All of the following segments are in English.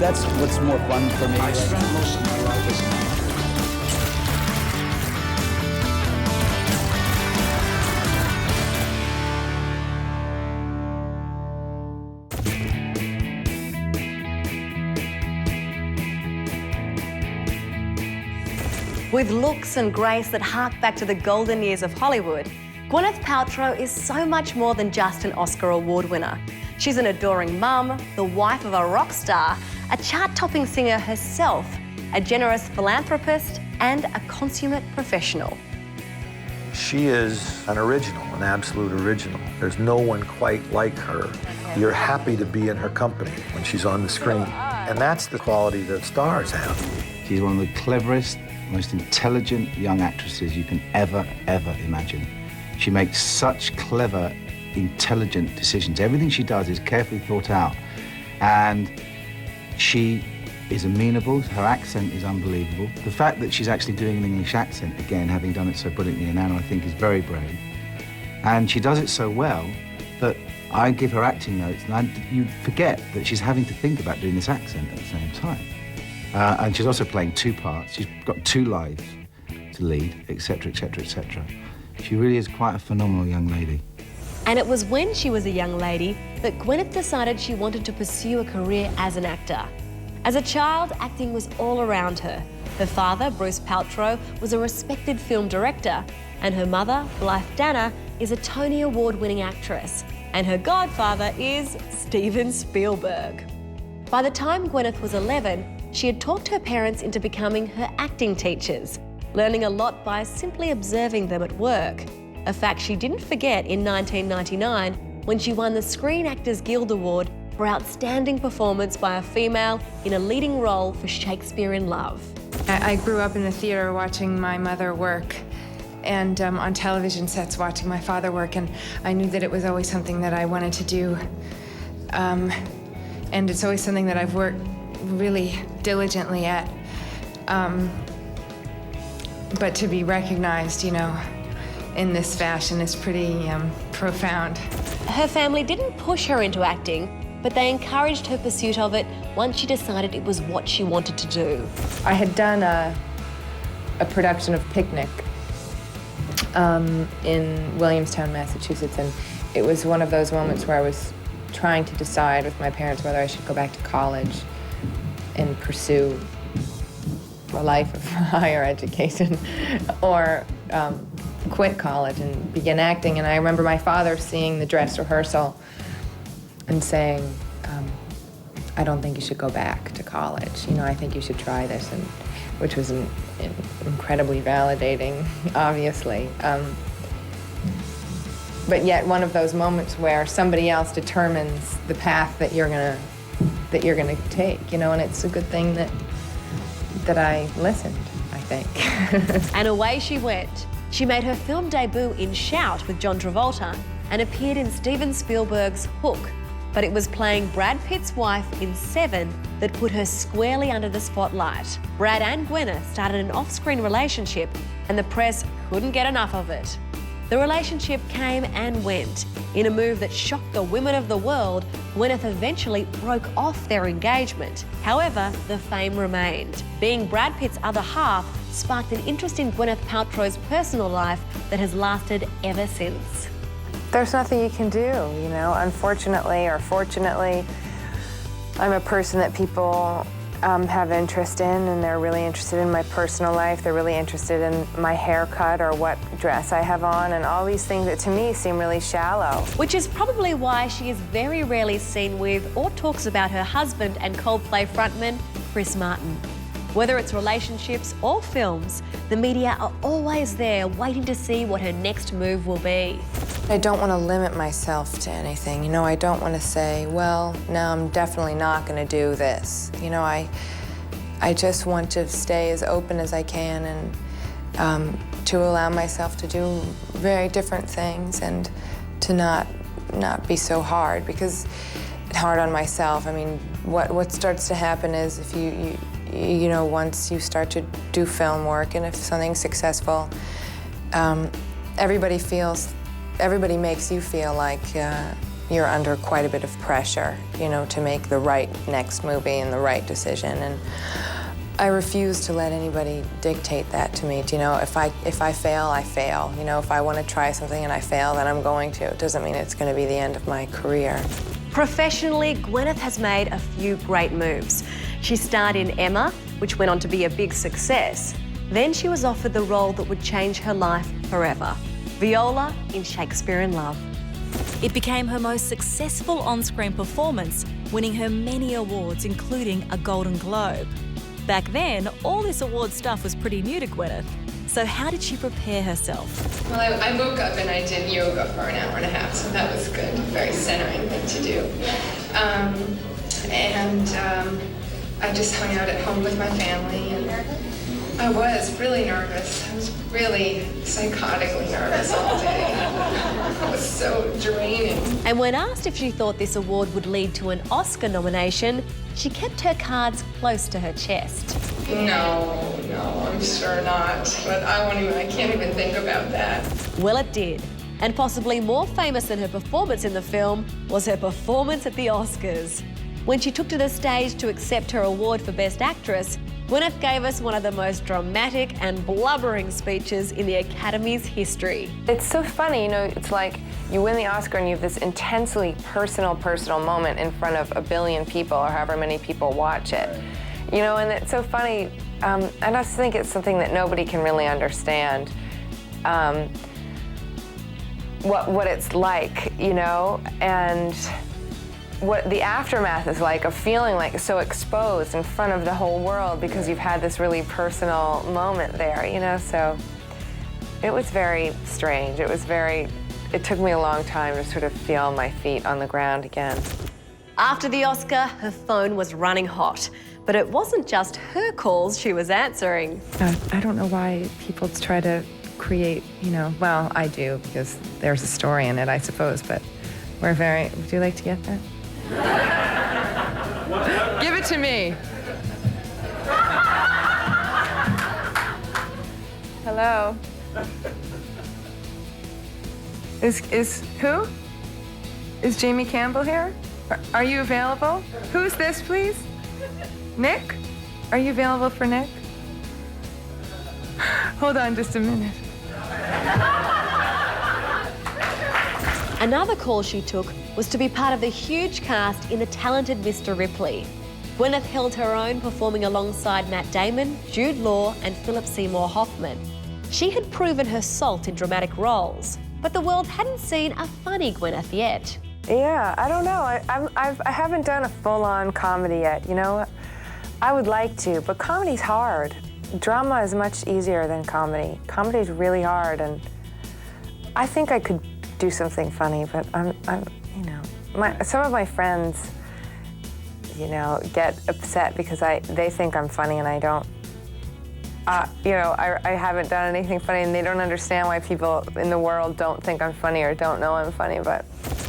That's what's more fun for me. I spent most of my life as an actor. With looks and grace that hark back to the golden years of Hollywood, Gwyneth Paltrow is so much more than just an Oscar award winner. She's an adoring mum, the wife of a rock star, a chart-topping singer herself, a generous philanthropist, and a consummate professional. She is an original, an absolute original. There's no one quite like her. You're happy to be in her company when she's on the screen. And that's the quality that stars have. She's one of the cleverest, most intelligent young actresses you can ever imagine. She makes such clever, intelligent decisions. Everything she does is carefully thought out. And she is amenable. Her accent is unbelievable. The fact that she's actually doing an English accent, again, having done it so brilliantly in Anna, I think is very brave. And she does it so well that I give her acting notes, and you forget that she's having to think about doing this accent at the same time. And she's also playing two parts. She's got two lives to lead, etc., etc., etc. She really is quite a phenomenal young lady. And it was when she was a young lady that Gwyneth decided she wanted to pursue a career as an actor. As a child, acting was all around her. Her father, Bruce Paltrow, was a respected film director, and her mother, Blythe Danner, is a Tony Award-winning actress. And her godfather is Steven Spielberg. By the time Gwyneth was 11, she had talked her parents into becoming her acting teachers, learning a lot by simply observing them at work. A fact she didn't forget in 1999 when she won the Screen Actors Guild Award for outstanding performance by a female in a leading role for Shakespeare in Love. I grew up in the theater watching my mother work and on television sets watching my father work, and I knew that it was always something that I wanted to do. And it's always something that I've worked really diligently at. But to be recognized, you know, in this fashion is pretty profound. Her family didn't push her into acting, but they encouraged her pursuit of it once she decided it was what she wanted to do. I had done a production of Picnic in Williamstown, Massachusetts, and it was one of those moments where I was trying to decide with my parents whether I should go back to college and pursue a life of higher education or quit college and begin acting. And I remember my father seeing the dress rehearsal and saying, I don't think you should go back to college. You know, I think you should try this, and which was incredibly validating, obviously. But yet one of those moments where somebody else determines the path that you're gonna take, you know, and it's a good thing that I listened, I think. And away she went. She made her film debut in Shout with John Travolta and appeared in Steven Spielberg's Hook. But it was playing Brad Pitt's wife in Seven that put her squarely under the spotlight. Brad and Gwyneth started an off-screen relationship, and the press couldn't get enough of it. The relationship came and went. In a move that shocked the women of the world, Gwyneth eventually broke off their engagement. However, the fame remained. Being Brad Pitt's other half sparked an interest in Gwyneth Paltrow's personal life that has lasted ever since. There's nothing you can do, you know. Unfortunately or fortunately, I'm a person that people have interest in, and they're really interested in my personal life. They're really interested in my haircut or what dress I have on, and all these things that to me seem really shallow. Which is probably why she is very rarely seen with or talks about her husband and Coldplay frontman, Chris Martin. Whether it's relationships or films, the media are always there waiting to see what her next move will be. I don't want to limit myself to anything. You know, I don't want to say, well, no, I'm definitely not going to do this. You know, I just want to stay as open as I can and to allow myself to do very different things and to not be so hard, because it's hard on myself. I mean, what starts to happen is if you know, once you start to do film work and if something's successful, everybody makes you feel like you're under quite a bit of pressure, you know, to make the right next movie and the right decision. And I refuse to let anybody dictate that to me. You know, if I fail, I fail. You know, if I want to try something and I fail, then I'm going to. It doesn't mean it's going to be the end of my career. Professionally, Gwyneth has made a few great moves. She starred in Emma, which went on to be a big success. Then she was offered the role that would change her life forever, Viola in Shakespeare in Love. It became her most successful on-screen performance, winning her many awards, including a Golden Globe. Back then, all this award stuff was pretty new to Gwyneth. So how did she prepare herself? Well, I woke up and I did yoga for an hour and a half, so that was good. Very centering thing to do. I just hung out at home with my family, and I was really nervous. I was really psychotically nervous all day. It was so draining. And when asked if she thought this award would lead to an Oscar nomination, she kept her cards close to her chest. No, I'm sure not. But I can't even think about that. Well, it did. And possibly more famous than her performance in the film was her performance at the Oscars. When she took to the stage to accept her award for Best Actress, Gwyneth gave us one of the most dramatic and blubbering speeches in the Academy's history. It's so funny, you know, it's like you win the Oscar and you have this intensely personal moment in front of 1 billion people or however many people watch it. You know, and it's so funny. I just think it's something that nobody can really understand. What it's like, you know, and what the aftermath is like of feeling like so exposed in front of the whole world because you've had this really personal moment there, you know, so it was very strange. It took me a long time to sort of feel my feet on the ground again. After the Oscar, her phone was running hot, but it wasn't just her calls she was answering. I don't know why people try to create, you know, well, I do because there's a story in it, I suppose, but would you like to get that? Give it to me. Hello. Who? Is Jamie Campbell here? Are you available? Who's this, please? Nick? Are you available for Nick? Hold on just a minute. Another call she took was to be part of the huge cast in The Talented Mr. Ripley. Gwyneth held her own, performing alongside Matt Damon, Jude Law and Philip Seymour Hoffman. She had proven her salt in dramatic roles, but the world hadn't seen a funny Gwyneth yet. Yeah, I don't know. I haven't done a full-on comedy yet, you know? I would like to, but comedy's hard. Drama is much easier than comedy. Comedy's really hard, and I think I could do something funny, but you know, some of my friends, you know, get upset because they think I'm funny and I don't. You know, I haven't done anything funny, and they don't understand why people in the world don't think I'm funny or don't know I'm funny, but.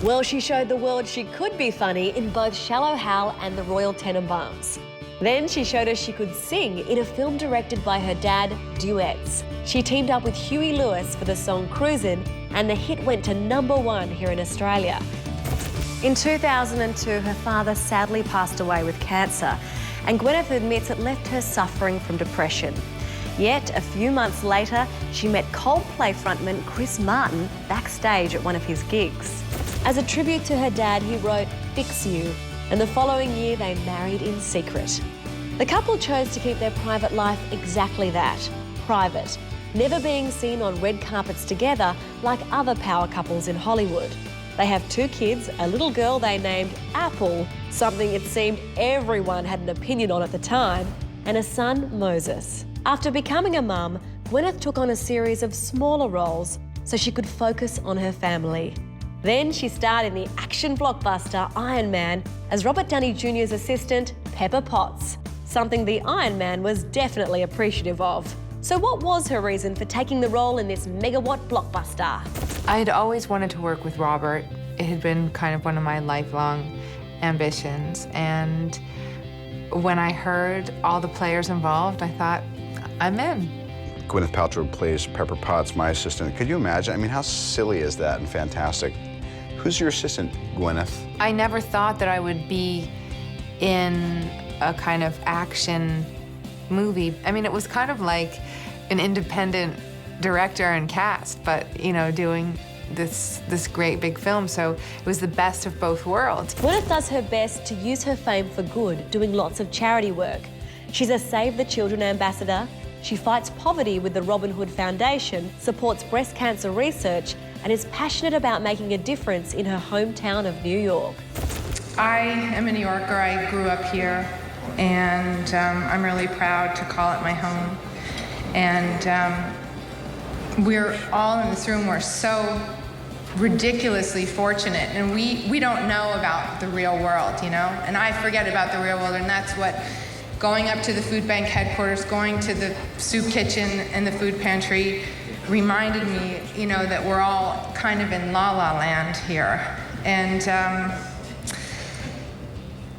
Well, she showed the world she could be funny in both Shallow Hal and The Royal Tenenbaums. Then she showed us she could sing in a film directed by her dad, Duets. She teamed up with Huey Lewis for the song Cruisin', and the hit went to #1 here in Australia. In 2002, her father sadly passed away with cancer, and Gwyneth admits it left her suffering from depression. Yet, a few months later, she met Coldplay frontman Chris Martin backstage at one of his gigs. As a tribute to her dad, he wrote Fix You, and the following year they married in secret. The couple chose to keep their private life exactly that, private, never being seen on red carpets together like other power couples in Hollywood. They have 2 kids, a little girl they named Apple, something it seemed everyone had an opinion on at the time, and a son, Moses. After becoming a mum, Gwyneth took on a series of smaller roles so she could focus on her family. Then she starred in the action blockbuster Iron Man as Robert Downey Jr.'s assistant, Pepper Potts, something the Iron Man was definitely appreciative of. So what was her reason for taking the role in this megawatt blockbuster? I had always wanted to work with Robert. It had been kind of one of my lifelong ambitions, and when I heard all the players involved, I thought, I'm in. Gwyneth Paltrow plays Pepper Potts, my assistant. Could you imagine? I mean, how silly is that and fantastic? Who's your assistant, Gwyneth? I never thought that I would be in a kind of action movie. I mean, it was kind of like an independent director and cast, but, you know, doing this great big film, so it was the best of both worlds. Gwyneth does her best to use her fame for good, doing lots of charity work. She's a Save the Children ambassador. She fights poverty with the Robin Hood Foundation, supports breast cancer research, and is passionate about making a difference in her hometown of New York. I am a New Yorker. I grew up here, and I'm really proud to call it my home. And we're all in this room, we're so ridiculously fortunate, and we don't know about the real world, you know? And I forget about the real world, and that's what going up to the food bank headquarters, going to the soup kitchen and the food pantry reminded me, you know, that we're all kind of in la-la land here. And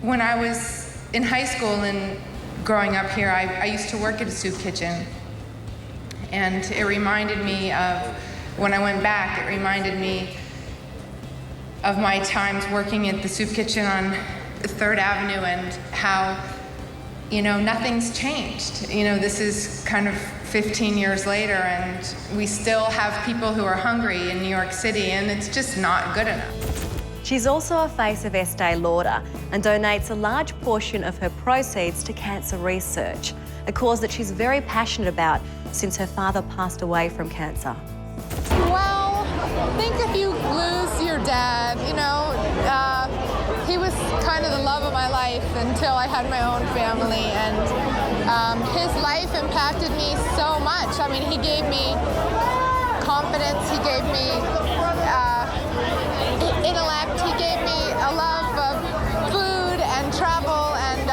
when I was in high school and growing up here, I used to work at a soup kitchen. And it reminded me of, when I went back, it reminded me of my times working at the soup kitchen on 3rd Avenue and how, you know, nothing's changed. You know, this is kind of 15 years later, and we still have people who are hungry in New York City, and it's just not good enough. She's also a face of Estee Lauder and donates a large portion of her proceeds to cancer research, a cause that she's very passionate about since her father passed away from cancer. Well, I think if you lose your dad, you know, he was kind of the love of my life until I had my own family, and his life impacted me so much. I mean, he gave me confidence, he gave me intellect, he gave me a love of food and travel, and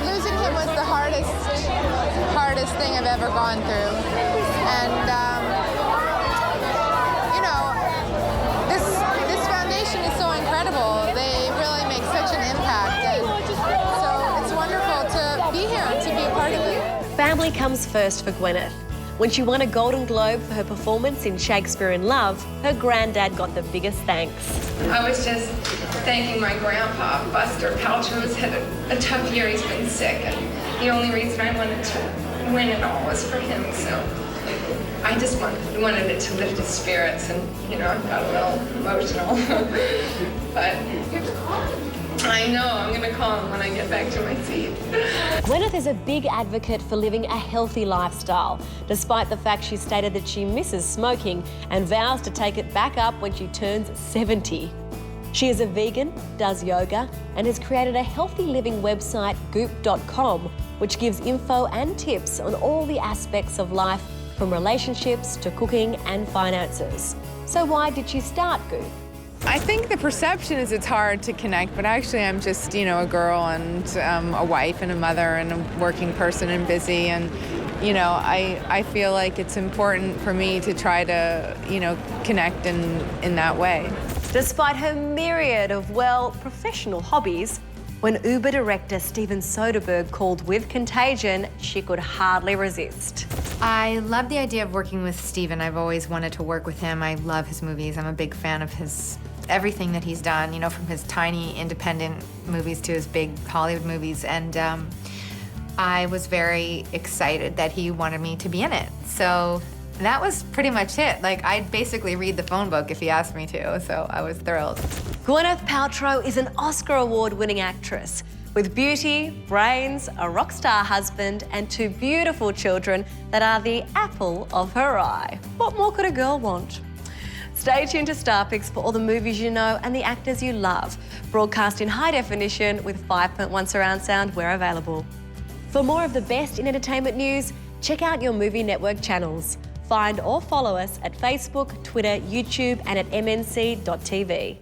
losing him was the hardest thing I've ever gone through. And you know, this foundation is so incredible. They really make such an impact, and so it's wonderful to be here and to be a part of it. Family comes first for Gwyneth. When she won a Golden Globe for her performance in Shakespeare in Love, her granddad got the biggest thanks. I was just thanking my grandpa. Buster Paltrow's had a tough year. He's been sick, and the only reason I wanted to win it all was for him. So I just wanted it to lift his spirits, and you know, I got a little emotional. But I know I'm gonna call him when I get back to my seat. Gwyneth is a big advocate for living a healthy lifestyle, despite the fact she stated that she misses smoking and vows to take it back up when she turns 70. She is a vegan, does yoga, and has created a healthy living website, Goop.com, which gives info and tips on all the aspects of life, from relationships to cooking and finances. So why did she start Goop? I think the perception is it's hard to connect, but actually I'm just, you know, a girl and a wife and a mother and a working person and busy, and, you know, I feel like it's important for me to try to, you know, connect in that way. Despite her myriad of, well, professional hobbies, when Uber director Steven Soderbergh called with Contagion, she could hardly resist. I love the idea of working with Steven. I've always wanted to work with him. I love his movies. I'm a big fan of everything that he's done, you know, from his tiny independent movies to his big Hollywood movies. And I was very excited that he wanted me to be in it. So that was pretty much it. Like, I'd basically read the phone book if he asked me to, so I was thrilled. Gwyneth Paltrow is an Oscar award-winning actress with beauty, brains, a rock star husband, and 2 beautiful children that are the apple of her eye. What more could a girl want? Stay tuned to Star Picks for all the movies you know and the actors you love. Broadcast in high definition with 5.1 surround sound where available. For more of the best in entertainment news, check out your Movie Network channels. Find or follow us at Facebook, Twitter, YouTube, and at mnc.tv.